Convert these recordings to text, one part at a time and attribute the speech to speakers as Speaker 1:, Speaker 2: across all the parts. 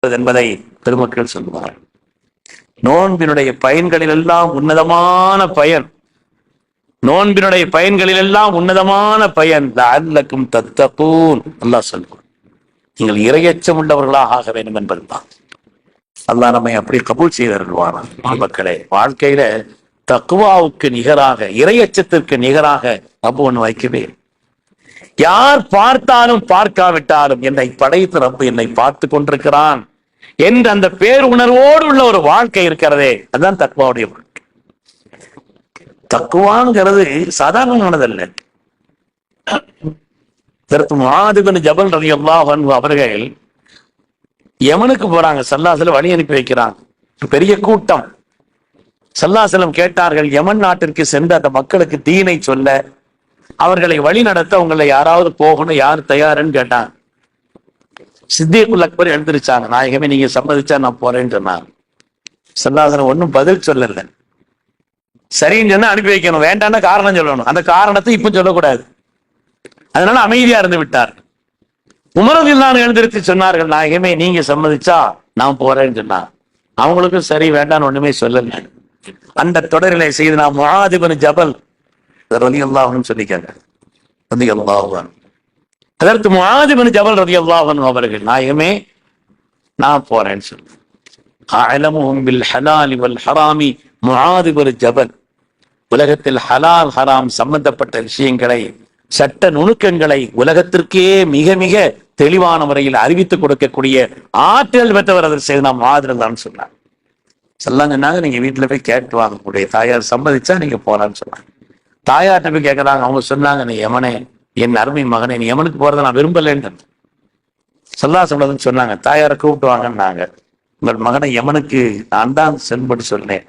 Speaker 1: என்பதை பெருமக்கள் சொல்லுவார்கள். நோன்பினுடைய பயன்களில் எல்லாம் உன்னதமான பயன், நோன்பினுடைய பயன்களில் எல்லாம் உன்னதமான பயன் லஅல்லக்கும் தத்தகூன். அல்லாஹ் சொல்லுவார், நீங்கள் இரையச்சம் உள்ளவர்களாக ஆக வேண்டும் என்பதுதான். அல்லாஹ் நம்மை அப்படி கபூல் செய்தருள்வார். மக்களே, வாழ்க்கையில தக்வாவுக்கு நிகராக, இரையச்சத்திற்கு நிகராக ரப்பு ஒன்று வைக்கவே. யார் பார்த்தாலும் பார்க்காவிட்டாலும் என்னை படைத்த ரப்பு என்னை பார்த்து கொண்டிருக்கிறான் என்ற அந்த பேருணர்வோடு உள்ள ஒரு வாழ்க்கை இருக்கிறதே, அதுதான் தக்வாவுடைய வாழ்க்கை. தக்வாங்கிறது சாதாரணமானதல்ல. முஆது பின் ஜபல் ரலியல்லாஹு அன்ஹு அவர்கள் யமனுக்கு போறாங்க. ஸல்லல்லாஹு அலைஹி வஸல்லம் வழி அனுப்பி வைக்கிறாங்க. பெரிய கூட்டம். ஸல்லல்லாஹு அலைஹி வஸல்லம் கேட்டார்கள், யமன் நாட்டிற்கு சென்று அந்த மக்களுக்கு தீனை சொல்ல, அவர்களை வழி நடத்த உங்களை யாராவது போகணும், யார் தயாருன்னு கேட்டாங்க. சித்திகுல் அக்பர் எழுந்திருச்சாங்க, நாயகமே நீங்க சம்மதிச்சா நான் போறேன்னு சொன்னாங்க. ஸல்லல்லாஹு அலைஹி வஸல்லம் ஒன்னும் பதில் சொல்லல. சரின்னு சொன்னா அனுப்பி வைக்கணும், வேண்டாம்னா காரணம் சொல்லணும். அந்த காரணத்தை இப்ப சொல்லக்கூடாது. அதனால அமைதியா இருந்து விட்டார். உமர் ரலியல்லாஹு அன்ஹு எழுந்திருச்சு சொன்னார்கள், நாயகமே நீங்க சம்மதிச்சா நான் போறேன்னு சொன்னாங்க. அவங்களுக்கும் சரி வேண்டான்னு ஒண்ணுமே சொல்லல. அந்த தொடரிலே செய்தனா முஆது பின் ஜபல் ரலியல்லாஹு அன்ஹு சொல்லிக்காங்க. ரலியல்லாஹு அன்ஹு அதற்கு முஆது பின் ஜபல் ரலியல்லாஹு அன்ஹு அவர்கள், நாயகமே நான் போறேன்னு சொன்னாங்க. அஅலமுஹும் பில் ஹலாலி வல் ஹராமி முஆது பின் ஜபல். உலகத்தில் ஹலால் ஹராம் சம்பந்தப்பட்ட விஷயங்களை, சட்ட நுணுக்கங்களை உலகத்திற்கே மிக மிக தெளிவான முறையில் அறிவித்துக் கொடுக்கக்கூடிய ஆற்றல் பெற்றவர் அதற்கு செய்து நாம் மாதிரிதான் சொன்னார். சொன்னாங்க, நீங்க வீட்டுல போய் கேட்டு வாங்க, உங்களுடைய தாயார் சம்மதிச்சா நீங்க போறான்னு சொன்னாங்க. தாயார்கிட்ட போய் கேட்கறாங்க. அவங்க சொன்னாங்க, நீ யமனே, என் அருமை மகனே, நீ யமனுக்கு போறதை நான் விரும்பலன்னு சொன்னதுன்னு சொன்னாங்க. தாயாரை கூப்பிட்டு வாங்கன்னாங்க. உங்கள் மகனை யமனுக்கு நான் தான் சென்படி சொன்னேன்,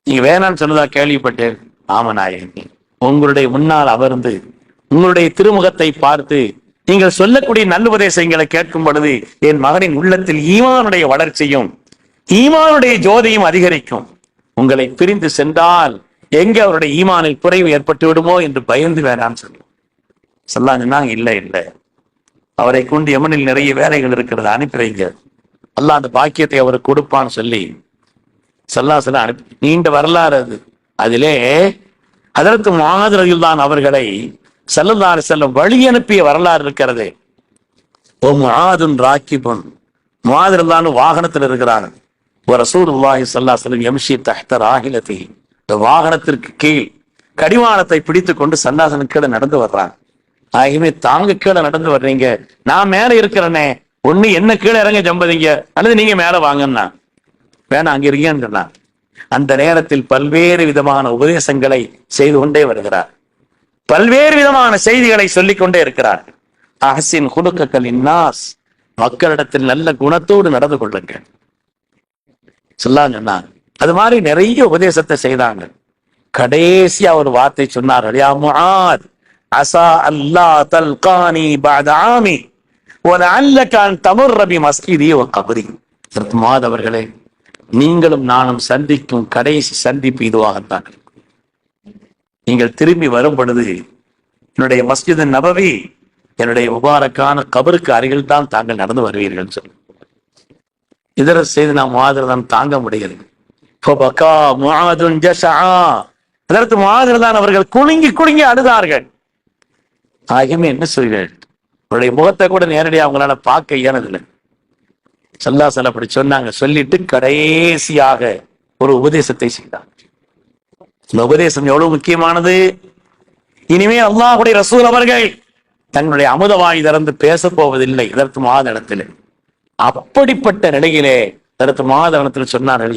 Speaker 1: நீங்க வேணான்னு சொன்னதா கேள்விப்பட்டேன். ஆம நாயகி, உங்களுடைய முன்னால் அமர்ந்து உங்களுடைய திருமுகத்தை பார்த்து நீங்கள் சொல்லக்கூடிய நல்லுபதேசங்களை கேட்கும் பொழுது என் மகனின் உள்ளத்தில் ஈமானுடைய வளர்ச்சியும் ஈமானுடைய ஜோதியும் அதிகரிக்கும். உங்களை பிரிந்து சென்றால் எங்க அவருடைய ஈமானில் குறைவு ஏற்பட்டு விடுமோ என்று பயந்து வேணான்னு சொன்னாங்க. இல்லை இல்லை, அவரை கொண்டு யமனில் நிறைய வேலைகள் இருக்கிறது, அனுப்பி வைங்க, அல்லாஹ் அந்த பாக்கியத்தை அவருக்கு கொடுப்பான்னு சொல்லி ஸல்லல்லாஹு அலைஹி வஸல்லம் அனுப்பி. நீண்ட வரலாறு அது. அதிலே ஹஜ்ரத் முஆது ரலியல்லாஹு அவர்களை ஸல்லல்லாஹு அலைஹி வஸல்லம் வழி அனுப்பிய வரலாறு இருக்கிறது. ஓ முஆதுன் ராக்கிபுன், முஆது ரலியல்லாஹு வாகனத்தில் இருக்கிறாங்க. ரசூலுல்லாஹி ஸல்லல்லாஹு அலைஹி வஸல்லம் யம்ஷி தஹ்த ராஹிலதி, இந்த வாகனத்திற்கு கீழ் கடிவாளத்தை பிடித்துக் கொண்டு ஸல்லல்லாஹு அலைஹி வஸல்லம் கீழே நடந்து வர்றாங்க. ஆகவே தாங்க கீழே நடந்து வர்றீங்க, நான் மேல இருக்கிறேனே, ஒண்ணு என்ன கீழே இறங்க ஜம்பதிங்க, அல்லது நீங்க மேல வாங்கன்னா. வேணாம், அங்க இருக்கீங்கன்னு சொன்னாங்க. அந்த நேரத்தில் பல்வேறு விதமான உபதேசங்களை செய்து கொண்டே வருகிறார், பல்வேறு விதமான செய்திகளை சொல்லிக் கொண்டே இருக்கிறார். அஹ்சின் குலுக்க லின்னாஸ், மக்களிடத்தில் நல்ல குணத்தோடு நடந்து கொள்ளுங்கள் சொன்னாங்க. அது மாதிரி நிறைய உபதேசத்தை செய்தாங்க. கடைசியா ஒரு வார்த்தை சொன்னார்கள், யா முஆத் அஸா அல்லா தல்கானி பஅத ஆமி வலஅல்லக அன் தமுர்ர பிமஸ்ஜிதி வ கப்ரி. முஆத் அவர்களே, நீங்களும் நானும் சந்திக்கும் கடைசி சந்திப்பு இதுவாகத்தான். நீங்கள் திரும்பி வரும் பொழுது என்னுடைய மஸ்ஜித் நபவி, என்னுடைய முபாரக்கான கபருக்கு அருகில் தான் தாங்கள் நடந்து வருவீர்கள் சொல்லு. இதர செய்து நாம் முஆதுதான் தாங்க முடிகிறது. அதற்கு முஆதுதான் அவர்கள் குலுங்கி குலுங்கி அழுதார்கள். ஆகவே என்ன சொல்கிறேன், அவருடைய முகத்தை கூட நேரடியாக அவங்களால பார்க்க இயனதில்லை. ஸல்லல்லாஹு அலைஹி வஸல்லம் அப்படி சொன்னாங்க. சொல்லிட்டு கடைசியாக ஒரு உபதேசத்தை செய்தார். இந்த உபதேசம் எவ்வளவு முக்கியமானது. இனிமே அல்லாஹ்வுடைய ரசூல் அவர்கள் தங்களுடைய அமுதவாய் திறந்து பேச போவதில்லை இதற்கு மாதத்தில். அப்படிப்பட்ட நிலையிலே இதற்கு மாதத்தில் சொன்னார்கள்,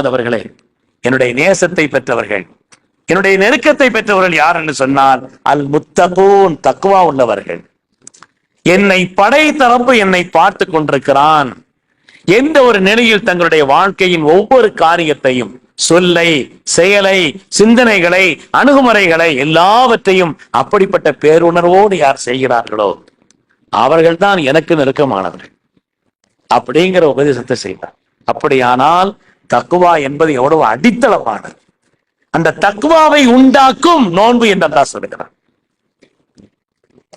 Speaker 1: அவர்களே, என்னுடைய நேசத்தை பெற்றவர்கள், என்னுடைய நெருக்கத்தை பெற்றவர்கள் யார் என்று சொன்னால் அல் முத்தகூன், தக்வா உள்ளவர்கள். என்னை படைத்த ரப்பு என்னை பார்த்து கொண்டிருக்கிறான். எந்த ஒரு நிலையில் தங்களுடைய வாழ்க்கையின் ஒவ்வொரு காரியத்தையும், சொல்லை, செயலை, சிந்தனைகளை, அணுகுமுறைகளை எல்லாவற்றையும் அப்படிப்பட்ட பேருணர்வோடு யார் செய்கிறார்களோ அவர்கள் தான் எனக்கு நெருக்கமானவர்கள் அப்படிங்கிற உபதேசத்தை செய்தார். அப்படியானால் தக்வா என்பது எவ்வளவு அடித்தளமானது. அந்த தக்வாவை உண்டாக்கும் நோன்பு என்று சொல்கிறார்.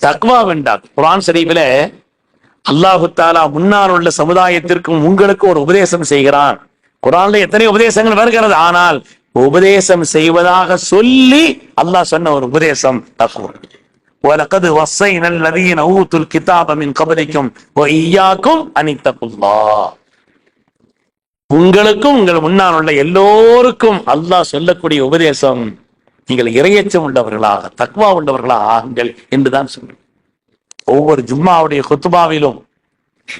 Speaker 1: தக்வா வேண்டாம். குர்ஆன் ஷரீஃபிலே அல்லாஹு தஆலா முன்னால் உள்ள சமுதாயத்திற்கும் உங்களுக்கும் ஒரு உபதேசம் செய்கிறான். குர்ஆன்ல எத்தனை உபதேசங்கள் வருகிறது, ஆனால் உபதேசம் செய்வதாக சொல்லி அல்லாஹ் சொன்ன ஒரு உபதேசம் தக்வா. وَلَقَدْ وَصَّيْنَا الَّذِينَ أُوتُوا الْكِتَابَ مِنْ قَبْلِكُمْ وَإِيَّاكُمْ أَنِ اتَّقُوا اللَّهَ. உங்களுக்கும் உங்கள் முன்னால் உள்ள எல்லோருக்கும் அல்லாஹ் சொல்லக்கூடிய உபதேசம், நீங்கள் இறையச்சம் உள்ளவர்களாக தக்வா உள்ளவர்களாக ஆகுங்கள் என்றுதான் சொல்றேன். ஒவ்வொரு ஜும்மாவுடைய குத்துபாவிலும்,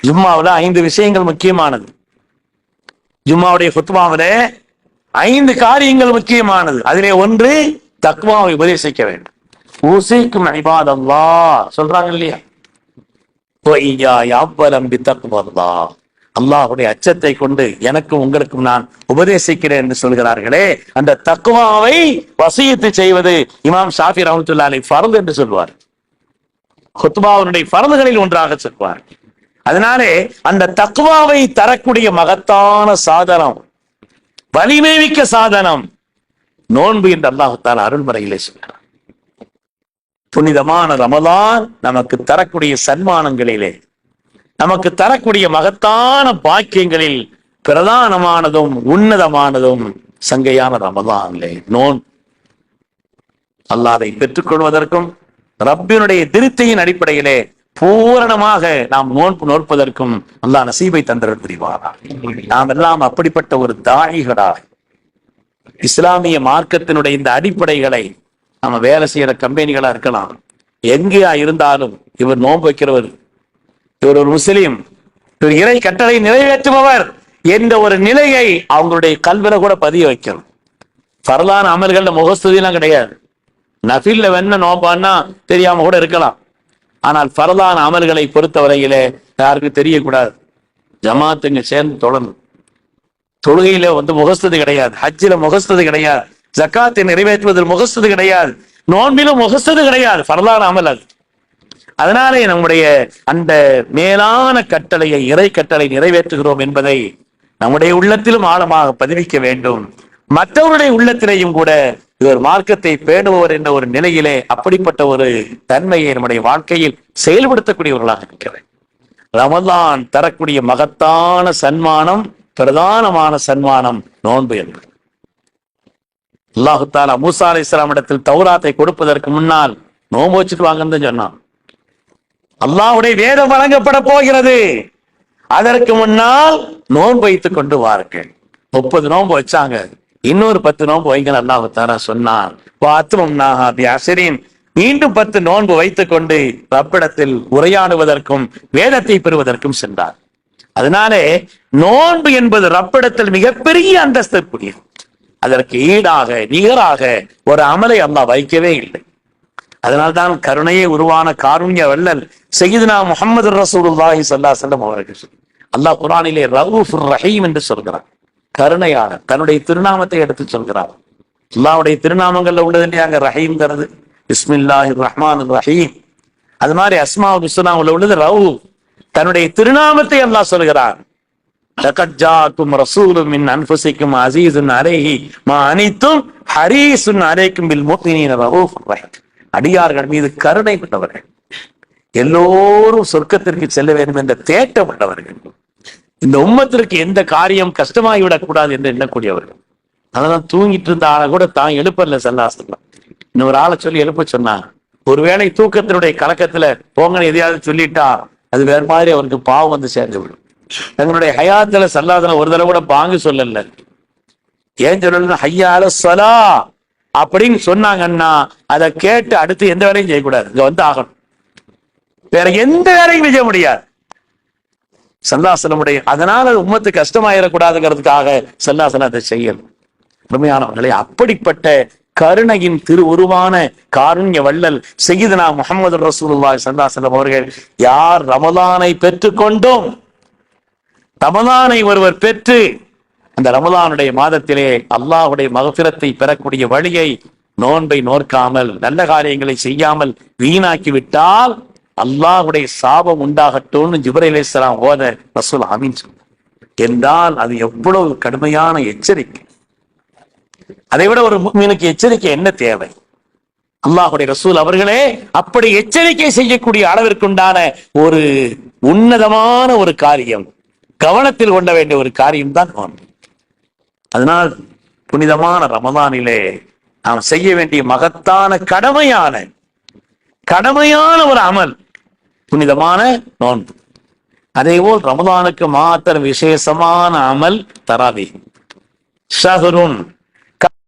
Speaker 1: ஜும்மாவில் 5 விஷயங்கள் முக்கியமானது. ஜும்மாவுடைய குத்துபாவில 5 காரியங்கள் முக்கியமானது. அதிலே ஒன்று தக்வாவை உபதேசிக்க வேண்டும். ஊசிக்கும் இபாதல்லாஹ் சொல்றாங்க இல்லையா, அல்லாஹ்வுடைய அச்சத்தை கொண்டு எனக்கும் உங்களுக்கும் நான் உபதேசிக்கிறேன் என்று சொல்கிறார்களே, அந்த தக்வாவை வசியத்து செய்வது இமாம் ஷாஃபி ரஹ்மத்துல்லாஹி அலைஹி ஃபர்து என்று சொல்வார். குத்பாவுடைய ஃபர்துகளில் ஒன்றாக சொல்வார். அதனாலே அந்த தக்வாவை தரக்கூடிய மகத்தான சாதனம், வலிமை மிக்க சாதனம் நோன்பு என்று அல்லாஹ் தஆலா அருள்மறையிலே சொல்கிறார். புனிதமான ரமலான் நமக்கு தரக்கூடிய சன்மானங்களிலே, நமக்கு தரக்கூடிய மகத்தான பாக்கியங்களில் பிரதானமானதும் உன்னதமானதும் சங்கையான ரமலானிலே நோன்பு. அல்லாஹ்வை பெற்றுக்கொள்வதற்கும் ரப்பினுடைய திருப்தியின் அடிப்படையிலே பூரணமாக நாம் நோன்பு நோற்பதற்கும் அல்லாஹ் நசீபை தந்தருள் புரிவாராக. நாம் எல்லாம் அப்படிப்பட்ட ஒரு தாயிகளாக இஸ்லாமிய மார்க்கத்தினுடைய இந்த அடிப்படைகளை நம்ம வேலை செய்யற கம்பெனிகளா இருக்கலாம், எங்கேயா இருந்தாலும் இவர் நோன்பு வைக்கிறவர், இவர் ஒரு முஸ்லீம், இவர் இறை கட்டளை நிறைவேற்றுபவர் என்ற ஒரு நிலையை அவங்களுடைய கல்வில கூட பதிய வைக்கணும். ஃபர்லான அமல்கள்ல முகஸ்துதிலாம் கிடையாது. நஃபில்ல வேணா நோம்பான்னா தெரியாம கூட இருக்கலாம். ஆனால் ஃபர்லான அமல்களை பொறுத்தவரையிலே யாருக்கும் தெரியக்கூடாது. ஜமாத்துங்க சேர்ந்து தொடர்ந்து தொழுகையில முகஸ்துதி கிடையாது, ஹஜ்ஜில முகஸ்துதி கிடையாது, ஜக்காத்தை நிறைவேற்றுவதில் முகஸ்துதி கிடையாது, நோன்பிலும் முகஸ்துதி கிடையாது. ஃபர்லான அமல் அது. அதனாலே நம்முடைய அந்த மேலான கட்டளையை, இறை கட்டளை நிறைவேற்றுகிறோம் என்பதை நம்முடைய உள்ளத்திலும் ஆழமாக பதிவிக்க வேண்டும். மற்றவருடைய உள்ளத்திலேயும் கூட இவர் மார்க்கத்தை பேணுபவர் என்ற ஒரு நிலையிலே அப்படிப்பட்ட ஒரு தன்மையை நம்முடைய வாழ்க்கையில் செயல்படுத்தக்கூடியவர்களாக இருக்கிறேன். ரமலான் தரக்கூடிய மகத்தான சன்மானம், பிரதானமான சன்மானம் நோன்பு என்பது. அல்லாஹு தஆலா மூசா அலைஹிஸ்ஸலாம் இடத்தில் தௌராத்தை கொடுப்பதற்கு முன்னால் நோன்பு வச்சுட்டு வாங்கன்னு சொன்னான். அல்லாஹ்வுடைய வேதம் வழங்கப்பட போகிறது, அதற்கு முன்னால் நோன்பு வைத்துக் கொண்டு வாருங்கள். 30 நோன்பு வச்சாங்க, இன்னொரு 10 நோன்பு வைங்கன்னு அல்லாஹ் தஆலா சொன்னான். மீண்டும் 10 நோன்பு வைத்துக் கொண்டு ரப்பிடத்தில் உரையாடுவதற்கும் வேதத்தை பெறுவதற்கும் சென்றார். அதனாலே நோன்பு என்பது ரப்பிடத்தில் மிகப்பெரிய அந்தஸ்திற்குரியது. அதற்கு ஈடாக நிகராக ஒரு அமலை அல்லாஹ் வைக்கவே இல்லை. அதனால்தான் கருணையே உருவான காருண்ய வள்ளல் சய்யிதுனா முஹம்மது ரசூலுல்லாஹி ஸல்லல்லாஹு அலைஹி வஸல்லம் அவர்கள் அல்லாஹ் குர்ஆனிலே ரഊஃபுர் ரஹீம் என்று சொல்கிறார். கருணையாளர், தன்னுடைய திருநாமத்தை எடுத்து சொல்கிறார். அல்லாஹ்வுடைய திருநாமங்கள்ல உள்ளது இல்லையா அங்க ரஹீம்ங்கிறது, பிஸ்மில்லாஹிர் ரஹ்மானிர் ரஹீம். அது மாதிரி அஸ்மாஉல் ஹுஸ்னாவுல உள்ளது ரഊஃப், தன்னுடைய திருநாமத்தை அல்லாஹ் சொல்கிறார். லகத் ஜாஅக்கும் ரசூலும் மின் அன்ஃபுசிக்கும் அஸீஸுன் அலைஹி மா அனித்தும் ஹரீஸுன் அலைக்கும் பில் முஃமினீன ரഊஃபுர் ரஹீம். அடியார்கள் மீது கருணை கொண்டவர்கள், எல்லோரும் சொர்க்கத்திற்கு செல்ல வேண்டும் என்ற தேட்டம் கொண்டவர்கள், இந்த உம்மத்திற்கு எந்த காரியம் கஷ்டமாகிவிடக் கூடாது என்று எண்ணக்கூடியவர்கள். அதெல்லாம் தூங்கிட்டு இருந்த ஆளை கூட தான் எழுப்பல சல்லாசல்லாம். இன்னொரு ஆளை சொல்லி எழுப்ப சொன்னாங்க. ஒருவேளை தூக்கத்தினுடைய கலக்கத்துல போங்கன்னு எதையாவது சொல்லிட்டா அது வேற மாதிரி அவருக்கு பாவம் வந்து சேர்ந்து விடும். தங்களுடைய ஹயாத்துல சல்லாதன ஒரு தடவை கூட பாங்கு சொல்லல. ஏன் சொல்லல, ஹய்யா அலஸ் ஸலா அப்படின்னு சொன்னாங்கன்னா அதை கேட்டு அடுத்து எந்த வேலையும் செய்யக்கூடாது, இங்க வந்து ஆகணும், வேற எந்த வேலையும் செய்ய முடியாது. சல்லாசனமுடைய அதனால உம்மத்து கஷ்டமாயிடக்கூடாதுங்கிறதுக்காக சல்லாசனம் அதை செய்யணும். உண்மையானவர்களே, அப்படிப்பட்ட கருணையின் திரு உருவான காருண்ய வள்ளல் சய்யிதுனா முஹம்மது ரசூலுல்லாஹி ஸல்லல்லாஹு அலைஹி வஸல்லம் அவர்கள் யார் ரமலானை பெற்றுக்கொண்டோம், ரமலானை ஒருவர் பெற்று அந்த ரமலானுடைய மாதத்திலே அல்லாஹ்வுடைய மகஃபிரத்தை பெறக்கூடிய வழியை நோன்பை நோற்காமல் நல்ல காரியங்களை செய்யாமல் வீணாக்கி விட்டால் அல்லாஹ்வுடைய சாபம் உண்டாகட்டும்னு ஜிப்ரீல் அலைஹிஸ்ஸலாம் ஓத ரசூல் ஆமீன் என்றால் அது எவ்வளவு கடுமையான எச்சரிக்கை. அதை விட ஒரு முஃமினுக்கு எச்சரிக்கை என்ன தேவை? அல்லாஹுடைய ரசூல் அவர்களே அப்படி எச்சரிக்கை செய்யக்கூடிய அளவிற்குண்டான ஒரு உன்னதமான ஒரு காரியம், கவனத்தில் கொள்ள வேண்டிய ஒரு காரியம் தான் நோன்பு. அதனால் புனிதமான ரமதானிலே நாம் செய்ய வேண்டிய மகத்தான கடமையான ஒரு அமல் புனிதமான நோன்பு. அதேபோல் ரமதானுக்கு மாத்திர விசேஷமான அமல் தராவி. ஷஹ்ருன்